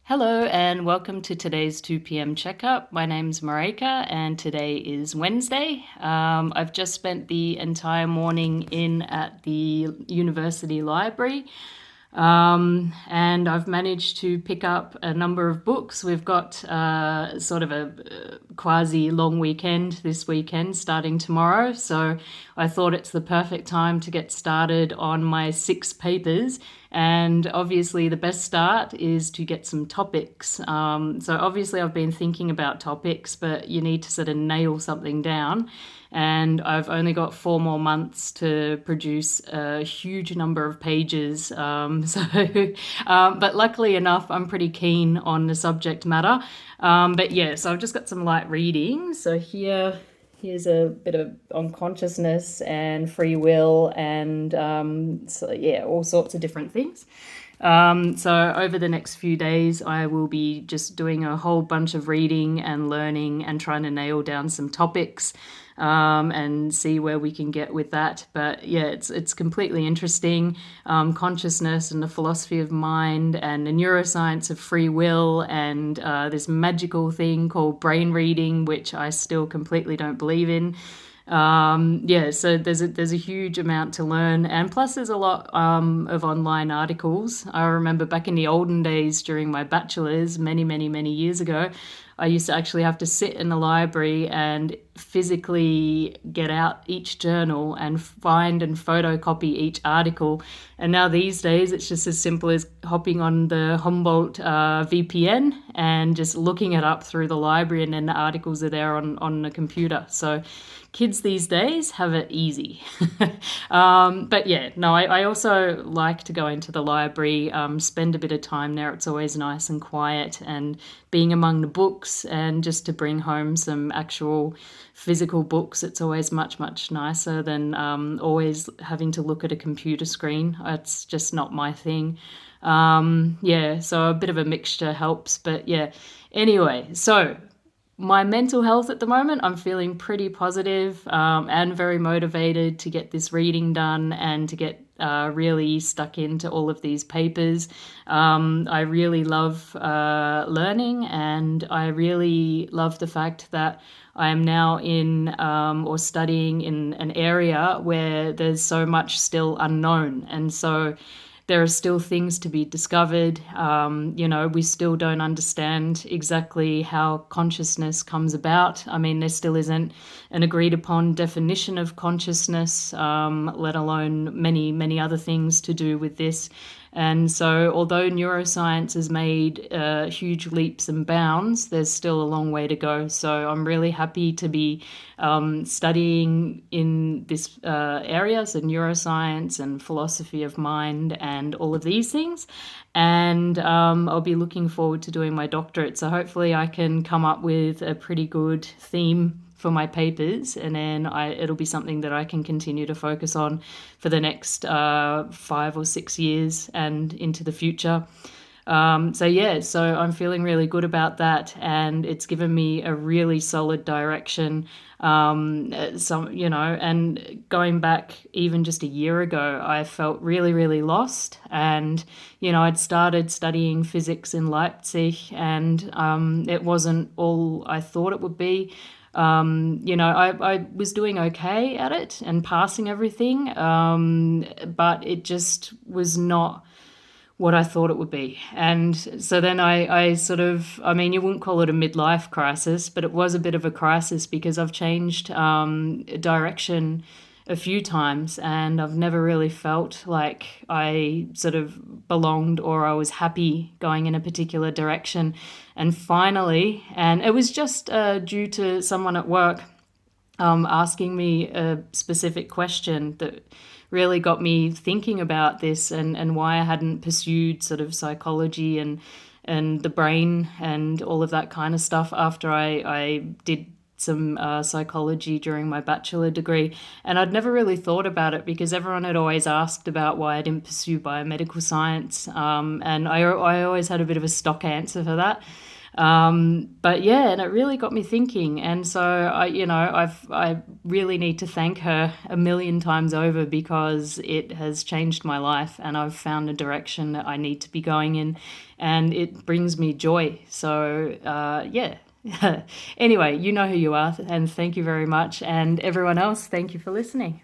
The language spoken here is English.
Hello and welcome to today's 2 p.m. checkup. My name's Marika and today is Wednesday. I've just spent the entire morning in at the university library, and I've managed to pick up a number of books. We've got sort of a quasi long weekend this weekend starting tomorrow, so I thought it's the perfect time to get started on my 6 papers. And obviously, the best start is to get some topics. So, obviously, I've been thinking about topics, but you need to sort of nail something down. And I've only got 4 more months to produce a huge number of pages. But luckily enough, I'm pretty keen on the subject matter. But yeah, so I've just got some light reading. So here's a bit of on consciousness and free will and so yeah, all sorts of different things. So over the next few days, I will be just doing a whole bunch of reading and learning and trying to nail down some topics and see where we can get with that. But yeah, it's completely interesting. Consciousness and the philosophy of mind and the neuroscience of free will and this magical thing called brain reading, which I still completely don't believe in. Yeah, so there's a huge amount to learn, and plus there's a lot of online articles. I remember back in the olden days during my bachelor's, many years ago, I used to actually have to sit in the library and physically get out each journal and find and photocopy each article. And now these days, it's just as simple as hopping on the Humboldt VPN and just looking it up through the library, and then the articles are there on the computer. So kids these days have it easy. But yeah, no, I also like to go into the library, spend a bit of time there. It's always nice and quiet and being among the books, and just to bring home some actual physical books. It's always much nicer than always having to look at a computer screen. It's just not my thing. Yeah, so a bit of a mixture helps. But yeah, anyway, so my mental health at the moment, I'm feeling pretty positive, and very motivated to get this reading done and to get really stuck into all of these papers. I really love learning, and I really love the fact that I am now in or studying in an area where there's so much still unknown. And so there are still things to be discovered. We still don't understand exactly how consciousness comes about. I mean, there still isn't an agreed upon definition of consciousness, let alone many other things to do with this. And so, although neuroscience has made huge leaps and bounds, there's still a long way to go. So, I'm really happy to be studying in this area, so neuroscience and philosophy of mind and all of these things. And I'll be looking forward to doing my doctorate. So, hopefully, I can come up with a pretty good theme for my papers, and then it'll be something that I can continue to focus on for the next 5 or 6 years and into the future. So I'm feeling really good about that, and it's given me a really solid direction. And going back even just a year ago, I felt really lost, and I'd started studying physics in Leipzig, and it wasn't all I thought it would be. I was doing okay at it and passing everything, but it just was not what I thought it would be. And so then I sort of, I mean, you wouldn't call it a midlife crisis, but it was a bit of a crisis because I've changed direction a few times, and I've never really felt like I sort of belonged or I was happy going in a particular direction. And finally, and it was just due to someone at work asking me a specific question that really got me thinking about this, and why I hadn't pursued sort of psychology and the brain and all of that kind of stuff after I did some psychology during my bachelor degree. And I'd never really thought about it because everyone had always asked about why I didn't pursue biomedical science. And I always had a bit of a stock answer for that. But yeah, and it really got me thinking. And so I really need to thank her a million times over because it has changed my life, and I've found a direction that I need to be going in, and it brings me joy. So yeah. Anyway, you know who you are, and thank you very much. And everyone else, thank you for listening.